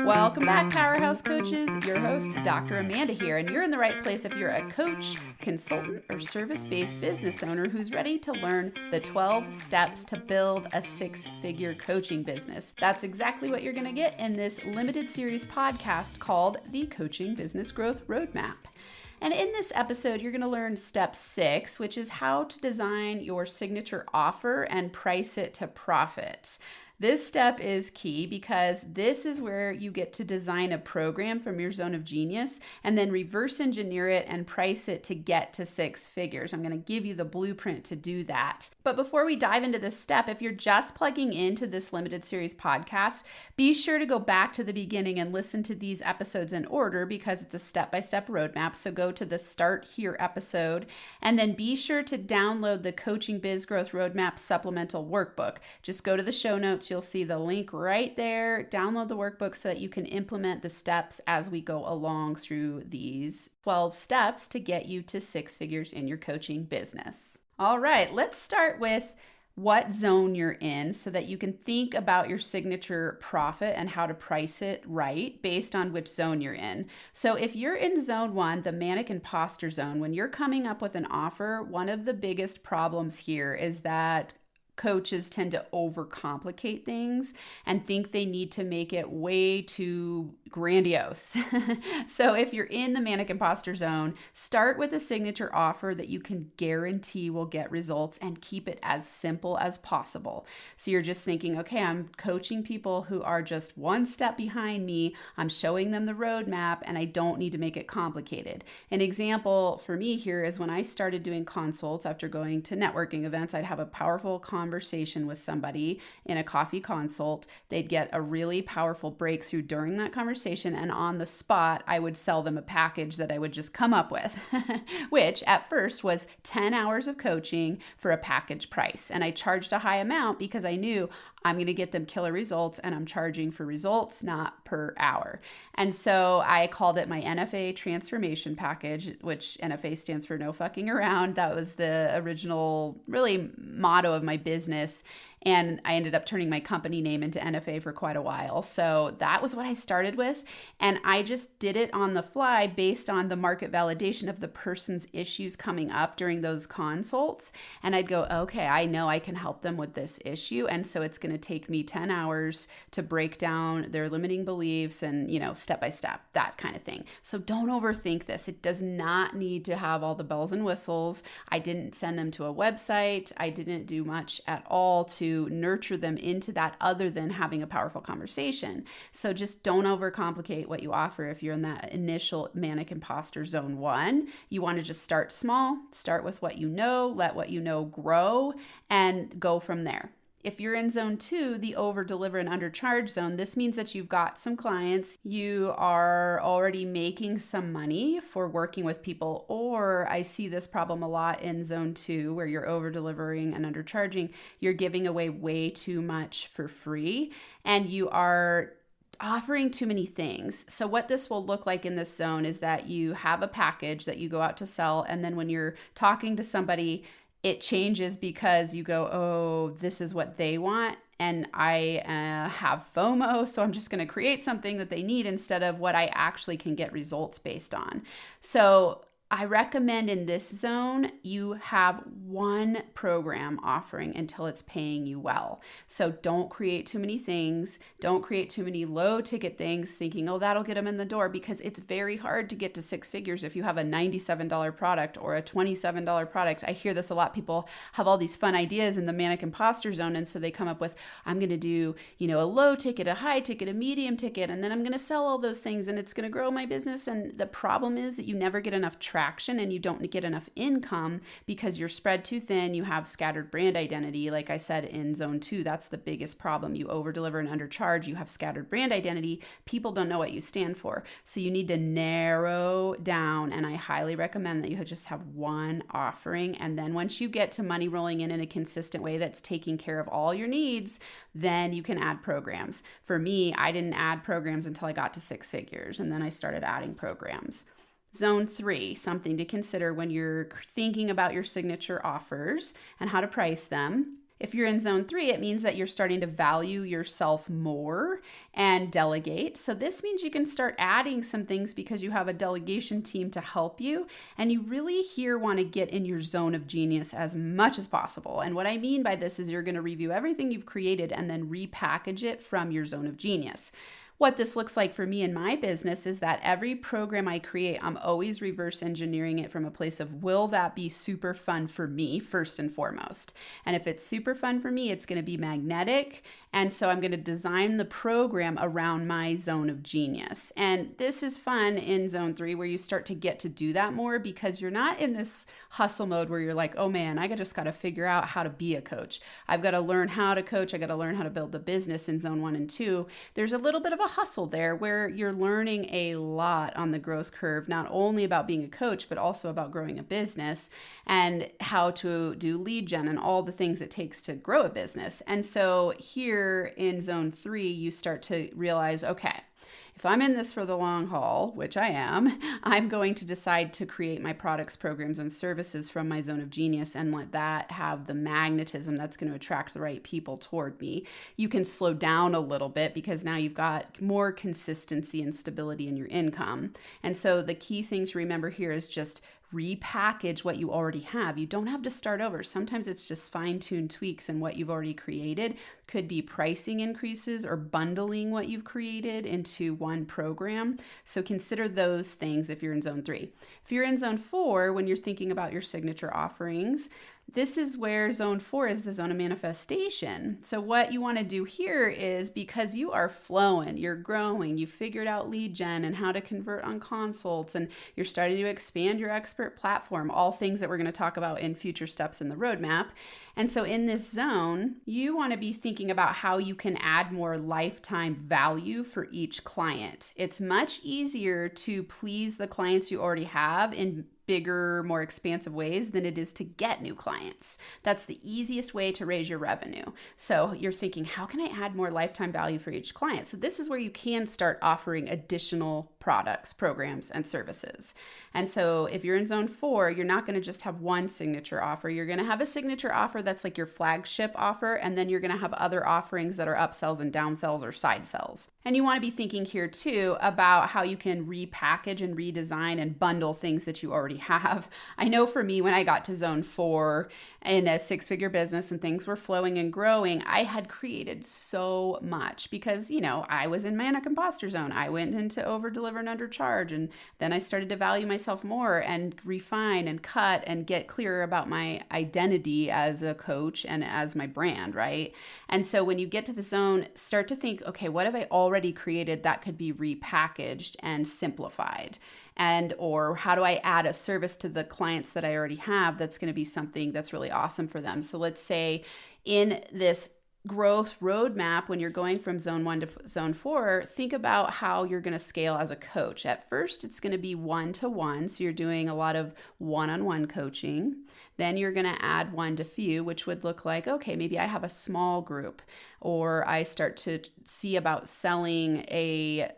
Welcome back, Powerhouse Coaches. Your host, Dr. Amanda here, and you're in the right place if you're a coach, consultant, or service-based business owner who's ready to learn the 12 steps to build a six-figure coaching business. That's exactly what you're going to get in this limited series podcast called the Coaching Business Growth Roadmap. And in this episode, you're going to learn step 6, which is how to design your signature offer and price it to profit. This step is key because this is where you get to design a program from your zone of genius and then reverse engineer it and price it to get to 6 figures. I'm going to give you the blueprint to do that. But before we dive into this step, if you're just plugging into this limited series podcast, be sure to go back to the beginning and listen to these episodes in order because it's a step-by-step roadmap. So go to the Start Here episode and then be sure to download the Coaching Biz Growth Roadmap supplemental workbook. Just go to the show notes. You'll see the link right there. Download the workbook so that you can implement the steps as we go along through these 12 steps to get you to 6 figures in your coaching business. All right, let's start with what zone you're in so that you can think about your signature profit and how to price it right based on which zone you're in. So if you're in zone 1, the manic imposter zone, when you're coming up with an offer, one of the biggest problems here is that coaches tend to overcomplicate things and think they need to make it way too grandiose. So if you're in the manic imposter zone, start with a signature offer that you can guarantee will get results and keep it as simple as possible. So you're just thinking, okay, I'm coaching people who are just one step behind me. I'm showing them the roadmap and I don't need to make it complicated. An example for me here is when I started doing consults after going to networking events, I'd have a powerful conversation with somebody in a coffee consult. They'd get a really powerful breakthrough during that conversation, and on the spot, I would sell them a package that I would just come up with, which at first was 10 hours of coaching for a package price. And I charged a high amount because I knew I'm going to get them killer results and I'm charging for results, not per hour. And so I called it my NFA transformation package, which NFA stands for no fucking around. That was the original really motto of my business. And I ended up turning my company name into NFA for quite a while. So that was what I started with. And I just did it on the fly based on the market validation of the person's issues coming up during those consults. And I'd go, okay, I know I can help them with this issue. And so it's going to take me 10 hours to break down their limiting beliefs and, step by step, that kind of thing. So don't overthink this. It does not need to have all the bells and whistles. I didn't send them to a website. I didn't do much at all to nurture them into that other than having a powerful conversation. So just don't overcomplicate what you offer. If you're in that initial manic imposter zone 1, you want to just start small, start with what you know, let what you know grow, and go from there. If you're in zone 2, the over deliver and undercharge zone, this means that you've got some clients, you are already making some money for working with people, or I see this problem a lot in zone 2 where you're over delivering and undercharging. You're giving away way too much for free and you are offering too many things. So what this will look like in this zone is that you have a package that you go out to sell, and then when you're talking to somebody, it changes because you go, oh, this is what they want. And I have FOMO, so I'm just going to create something that they need instead of what I actually can get results based on. So I recommend in this zone, you have one program offering until it's paying you well. So don't create too many things. Don't create too many low ticket things thinking, oh, that'll get them in the door, because it's very hard to get to 6 figures if you have a $97 product or a $27 product. I hear this a lot. People have all these fun ideas in the manic imposter zone. And so they come up with, I'm going to do, a low ticket, a high ticket, a medium ticket, and then I'm going to sell all those things and it's going to grow my business. And the problem is that you never get enough traction and you don't get enough income because you're spread too thin. You have scattered brand identity. Like I said, in zone 2, that's the biggest problem. You over deliver and undercharge. You have scattered brand identity. People don't know what you stand for. So you need to narrow down. And I highly recommend that you just have one offering. And then once you get to money rolling in a consistent way that's taking care of all your needs, then you can add programs. For me, I didn't add programs until I got to 6 figures. And then I started adding programs. Zone 3, something to consider when you're thinking about your signature offers and how to price them. If you're in zone 3, it means that you're starting to value yourself more and delegate. So this means you can start adding some things because you have a delegation team to help you. And you really here want to get in your zone of genius as much as possible. And what I mean by this is you're going to review everything you've created and then repackage it from your zone of genius. What this looks like for me in my business is that every program I create, I'm always reverse engineering it from a place of, will that be super fun for me first and foremost? And if it's super fun for me, it's going to be magnetic. And so I'm going to design the program around my zone of genius. And this is fun in zone 3 where you start to get to do that more because you're not in this hustle mode where you're like, oh man, I just got to figure out how to be a coach. I've got to learn how to coach. I got to learn how to build a business in zone 1 and 2. There's a little bit of a hustle there where you're learning a lot on the growth curve, not only about being a coach, but also about growing a business and how to do lead gen and all the things it takes to grow a business. And so here in zone 3, you start to realize, okay, if I'm in this for the long haul, which I am, I'm going to decide to create my products, programs, and services from my zone of genius and let that have the magnetism that's going to attract the right people toward me. You can slow down a little bit because now you've got more consistency and stability in your income. And so the key thing to remember here is just repackage what you already have. You don't have to start over. Sometimes it's just fine-tuned tweaks in what you've already created. Could be pricing increases or bundling what you've created into one program. So consider those things if you're in zone 3. If you're in zone 4, when you're thinking about your signature offerings, this is where zone 4 is the zone of manifestation. So what you want to do here is, because you are flowing, you're growing, you figured out lead gen and how to convert on consults, and you're starting to expand your expert platform, all things that we're going to talk about in future steps in the roadmap. And so in this zone, you want to be thinking about how you can add more lifetime value for each client. It's much easier to please the clients you already have in bigger, more expansive ways than it is to get new clients. That's the easiest way to raise your revenue. So you're thinking, how can I add more lifetime value for each client? So this is where you can start offering additional products, programs, and services. And so if you're in zone 4, you're not going to just have one signature offer. You're going to have a signature offer that's like your flagship offer, and then you're going to have other offerings that are upsells and downsells or side sells. And you want to be thinking here too about how you can repackage and redesign and bundle things that you already have. I know for me, when I got to zone 4 in a 6-figure business and things were flowing and growing, I had created so much because, I was in manic imposter zone. I went into over deliver and undercharge. And then I started to value myself more and refine and cut and get clearer about my identity as a coach and as my brand, right? And so when you get to the zone, start to think, okay, what have I already created that could be repackaged and simplified? And or how do I add a service to the clients that I already have that's going to be something that's really awesome for them? So let's say in this growth roadmap, when you're going from zone 1 to zone 4, think about how you're going to scale as a coach. At first, it's going to be one-to-one. So you're doing a lot of one-on-one coaching. Then you're going to add one-to-few, which would look like, okay, maybe I have a small group, or I start to see about selling a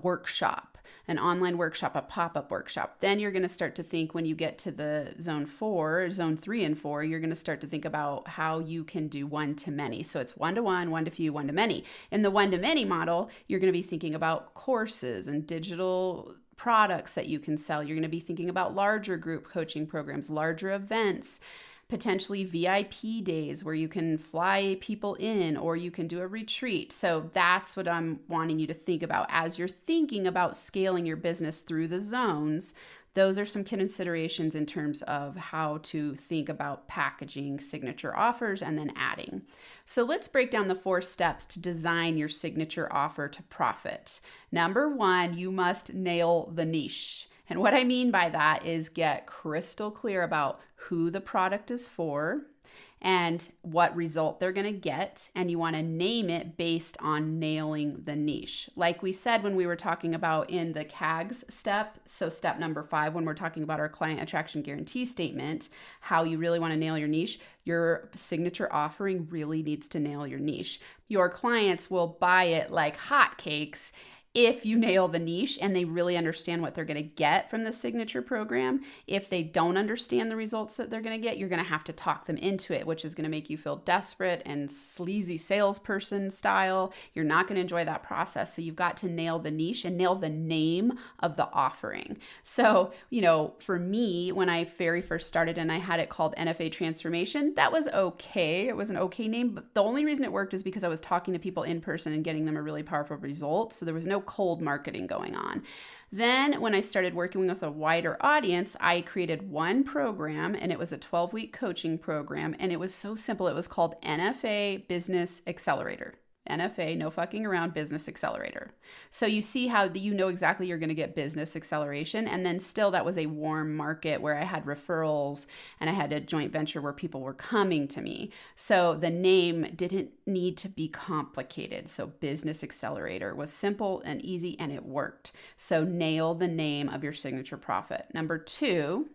workshop, an online workshop, a pop-up workshop. Then you're going to start to think, when you get to the zone 3 and 4, you're going to start to think about how you can do one-to-many. So it's one-to-one, one-to-few, one-to-many. In the one-to-many model, you're going to be thinking about courses and digital products that you can sell. You're going to be thinking about larger group coaching programs, larger events, potentially VIP days where you can fly people in, or you can do a retreat. So that's what I'm wanting you to think about as you're thinking about scaling your business through the zones. Those are some considerations in terms of how to think about packaging signature offers and then adding. So let's break down the 4 steps to design your signature offer to profit. Number 1, you must nail the niche. And what I mean by that is get crystal clear about who the product is for and what result they're going to get. And you want to name it based on nailing the niche. Like we said when we were talking about in the CAGS step, so step number 5, when we're talking about our client attraction guarantee statement, how you really want to nail your niche, your signature offering really needs to nail your niche. Your clients will buy it like hotcakes if you nail the niche and they really understand what they're going to get from the signature program. If they don't understand the results that they're going to get, you're going to have to talk them into it, which is going to make you feel desperate and sleazy salesperson style. You're not going to enjoy that process. So you've got to nail the niche and nail the name of the offering. So, for me, when I very first started and I had it called NFA Transformation, that was okay. It was an okay name, but the only reason it worked is because I was talking to people in person and getting them a really powerful result. So there was no cold marketing going on. Then when I started working with a wider audience, I created one program, and it was a 12-week coaching program, and it was so simple. It was called NFA Business Accelerator. NFA, no fucking around, Business Accelerator. So you see how you know exactly you're going to get business acceleration. And then still that was a warm market where I had referrals and I had a joint venture where people were coming to me. So the name didn't need to be complicated. So Business Accelerator was simple and easy, and it worked. So nail the name of your signature profit. Number 2,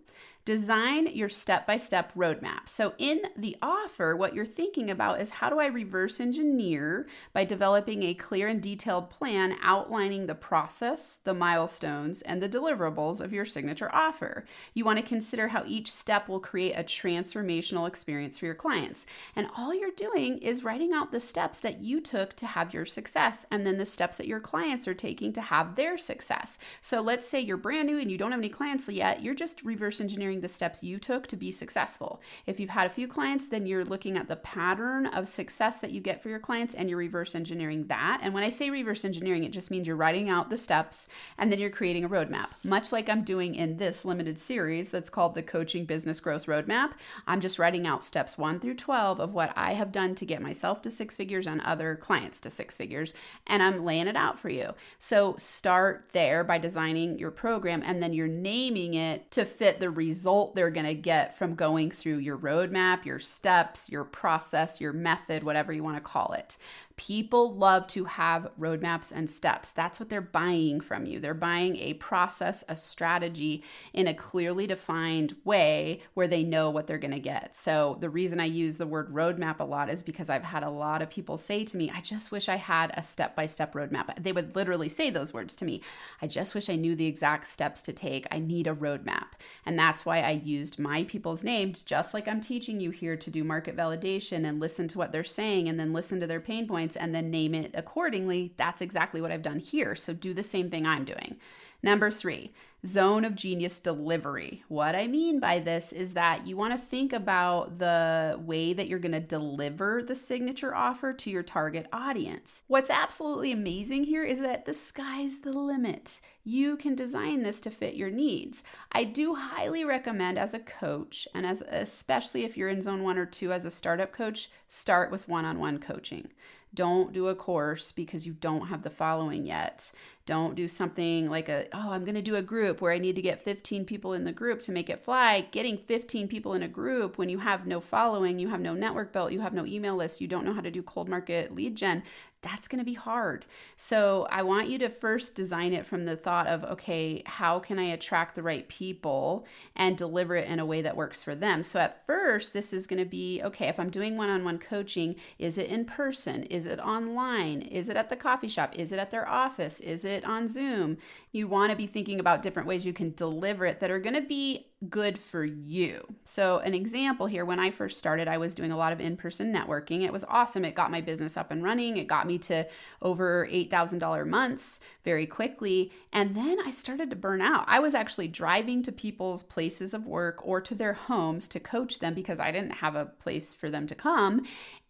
design your step-by-step roadmap. So in the offer, what you're thinking about is, how do I reverse engineer by developing a clear and detailed plan outlining the process, the milestones, and the deliverables of your signature offer. You want to consider how each step will create a transformational experience for your clients. And all you're doing is writing out the steps that you took to have your success, and then the steps that your clients are taking to have their success. So let's say you're brand new and you don't have any clients yet. You're just reverse engineering the steps you took to be successful. If you've had a few clients, then you're looking at the pattern of success that you get for your clients and you're reverse engineering that. And when I say reverse engineering, it just means you're writing out the steps and then you're creating a roadmap, much like I'm doing in this limited series that's called the Coaching Business Growth Roadmap. I'm just writing out steps 1 through 12 of what I have done to get myself to 6 figures and other clients to 6 figures, and I'm laying it out for you. So start there by designing your program, and then you're naming it to fit the result they're going to get from going through your roadmap, your steps, your process, your method, whatever you want to call it. People love to have roadmaps and steps. That's what they're buying from you. They're buying a process, a strategy in a clearly defined way where they know what they're going to get. So the reason I use the word roadmap a lot is because I've had a lot of people say to me, I just wish I had a step-by-step roadmap. They would literally say those words to me. I just wish I knew the exact steps to take. I need a roadmap. And that's why I used my people's names, just like I'm teaching you here, to do market validation and listen to what they're saying and then listen to their pain points and then name it accordingly. That's exactly what I've done here. So do the same thing I'm doing. Number 3, zone of genius delivery. What I mean by this is that you want to think about the way that you're going to deliver the signature offer to your target audience. What's absolutely amazing here is that the sky's the limit. You can design this to fit your needs. I do highly recommend, as a coach, and especially if you're in zone 1 or 2 as a startup coach, start with one-on-one coaching. Don't do a course because you don't have the following yet. Don't do something like I'm going to do a group where I need to get 15 people in the group to make it fly. Getting 15 people in a group when you have no following, you have no network built, you have no email list, you don't know how to do cold market lead gen, that's going to be hard. So I want you to first design it from the thought of, okay, how can I attract the right people and deliver it in a way that works for them? So at first, this is going to be, okay, if I'm doing one-on-one coaching, is it in person? Is it online? Is it at the coffee shop? Is it at their office? Is it on Zoom? You want to be thinking about different ways you can deliver it that are going to be good for you. So an example here, when I first started, I was doing a lot of in-person networking. It was awesome. It got my business up and running. It got me to over $8,000 months very quickly. And then I started to burn out. I was actually driving to people's places of work or to their homes to coach them because I didn't have a place for them to come.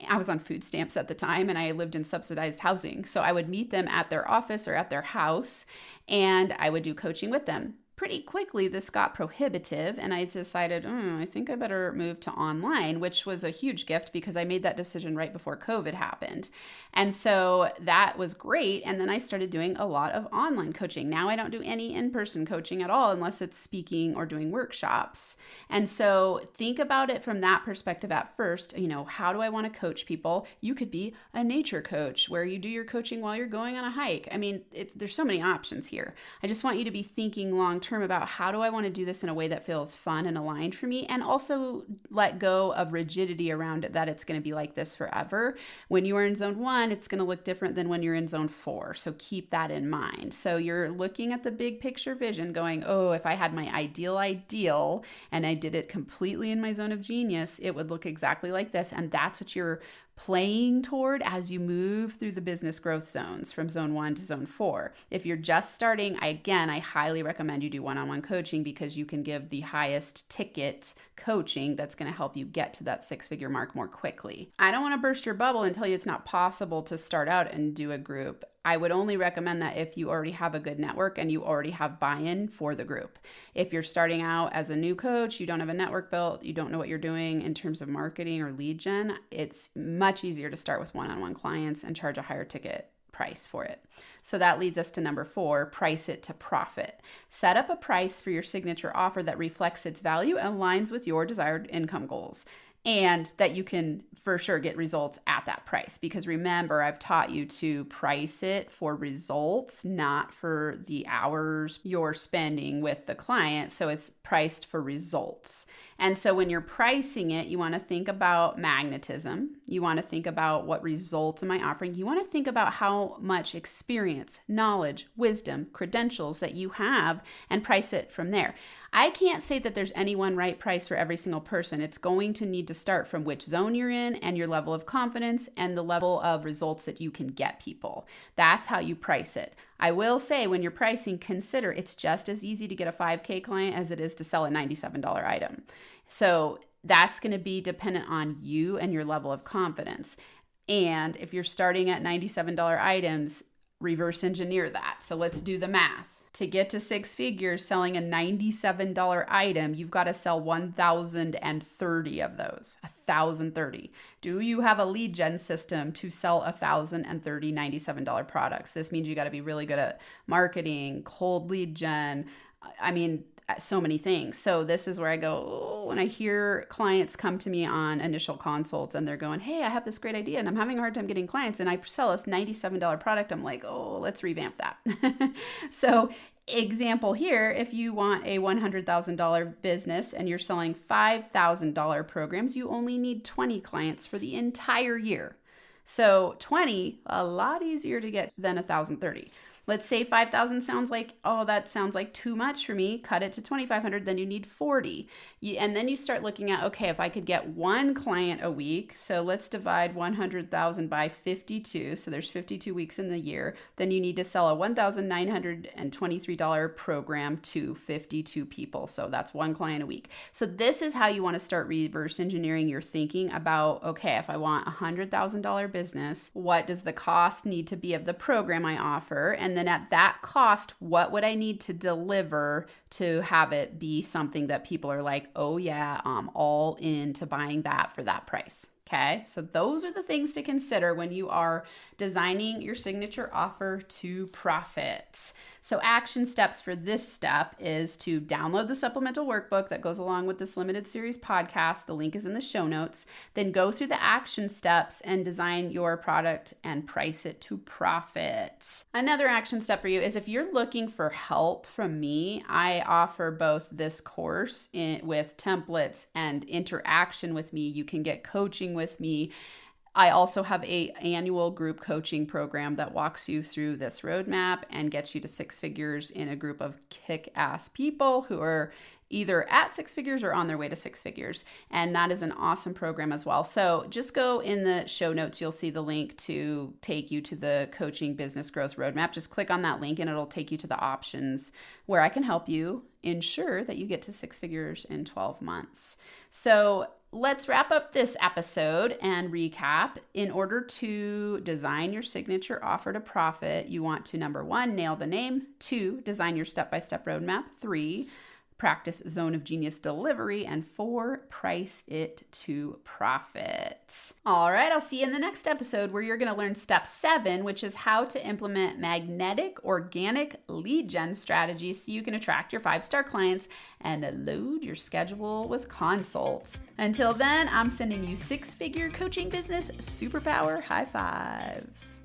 I was on food stamps at the time and I lived in subsidized housing. So I would meet them at their office or at their house and I would do coaching with them. Pretty quickly, this got prohibitive, and I decided, I think I better move to online, which was a huge gift because I made that decision right before COVID happened. And so that was great. And then I started doing a lot of online coaching. Now I don't do any in-person coaching at all unless it's speaking or doing workshops. And so think about it from that perspective at first. How do I want to coach people? You could be a nature coach where you do your coaching while you're going on a hike. I mean, there's so many options here. I just want you to be thinking long long-term about how do I want to do this in a way that feels fun and aligned for me, and also let go of rigidity around it, that it's going to be like this forever. When you are in zone 1, it's going to look different than when you're in zone 4. So keep that in mind. So you're looking at the big picture vision going, oh, if I had my ideal and I did it completely in my zone of genius, it would look exactly like this. And that's what you're playing toward as you move through the business growth zones from zone 1 to zone 4. If you're just starting, I highly recommend you do one-on-one coaching, because you can give the highest ticket coaching that's going to help you get to that 6-figure mark more quickly. I don't want to burst your bubble and tell you it's not possible to start out and do a group. I would only recommend that if you already have a good network and you already have buy-in for the group. If you're starting out as a new coach, you don't have a network built, you don't know what you're doing in terms of marketing or lead gen, it's much easier to start with one-on-one clients and charge a higher ticket price for it. So that leads us to number 4, price it to profit. Set up a price for your signature offer that reflects its value and aligns with your desired income goals, and that you can for sure get results at that price. Because remember, I've taught you to price it for results, not for the hours you're spending with the client. So it's priced for results. And so when you're pricing it, you want to think about magnetism. You want to think about what results am I offering. You want to think about how much experience, knowledge, wisdom, credentials that you have, and price it from there. I can't say that there's any one right price for every single person. It's going to need to start from which zone you're in and your level of confidence and the level of results that you can get people. That's how you price it. I will say, when you're pricing, consider it's just as easy to get a 5K client as it is to sell a $97 item. So that's going to be dependent on you and your level of confidence. And if you're starting at $97 items, reverse engineer that. So let's do the math. To get to 6 figures selling a $97 item, you've got to sell 1,030 of those, 1,030. Do you have a lead gen system to sell 1,030 $97 products? This means you got to be really good at marketing, cold lead gen. I mean, so many things. So this is where I go, when I hear clients come to me on initial consults and they're going, hey, I have this great idea and I'm having a hard time getting clients, and I sell a $97 product. I'm like, oh, let's revamp that. So example here, if you want a $100,000 business and you're selling $5,000 programs, you only need 20 clients for the entire year. So 20, a lot easier to get than 1,030. Let's say 5,000 sounds like, oh, that sounds like too much for me. Cut it to 2,500, then you need 40. And then you start looking at, okay, if I could get one client a week, so let's divide 100,000 by 52. So there's 52 weeks in the year. Then you need to sell a $1,923 program to 52 people. So that's one client a week. So this is how you want to start reverse engineering your thinking about, okay, if I want a $100,000 business, what does the cost need to be of the program I offer? And then at that cost, what would I need to deliver to have it be something that people are like, oh yeah, I'm all into buying that for that price. Okay, so those are the things to consider when you are designing your signature offer to profit. So action steps for this step is to download the supplemental workbook that goes along with this limited series podcast. The link is in the show notes. Then go through the action steps and design your product and price it to profit. Another action step for you is if you're looking for help from me, I offer both this course with templates and interaction with me. You can get coaching with me. I also have an annual group coaching program that walks you through this roadmap and gets you to 6 figures in a group of kick-ass people who are either at 6 figures or on their way to 6 figures. And that is an awesome program as well. So just go in the show notes. You'll see the link to take you to the coaching business growth roadmap. Just click on that link and it'll take you to the options where I can help you ensure that you get to 6 figures in 12 months. So let's wrap up this episode and recap. In order to design your signature offer to profit, you want to, number 1, nail the name. 2, design your step-by-step roadmap. 3, practice zone of genius delivery. And 4, price it to profit. All right, I'll see you in the next episode where you're going to learn step 7, which is how to implement magnetic organic lead gen strategies so you can attract your 5-star clients and load your schedule with consults. Until then, I'm sending you 6-figure coaching business superpower high fives.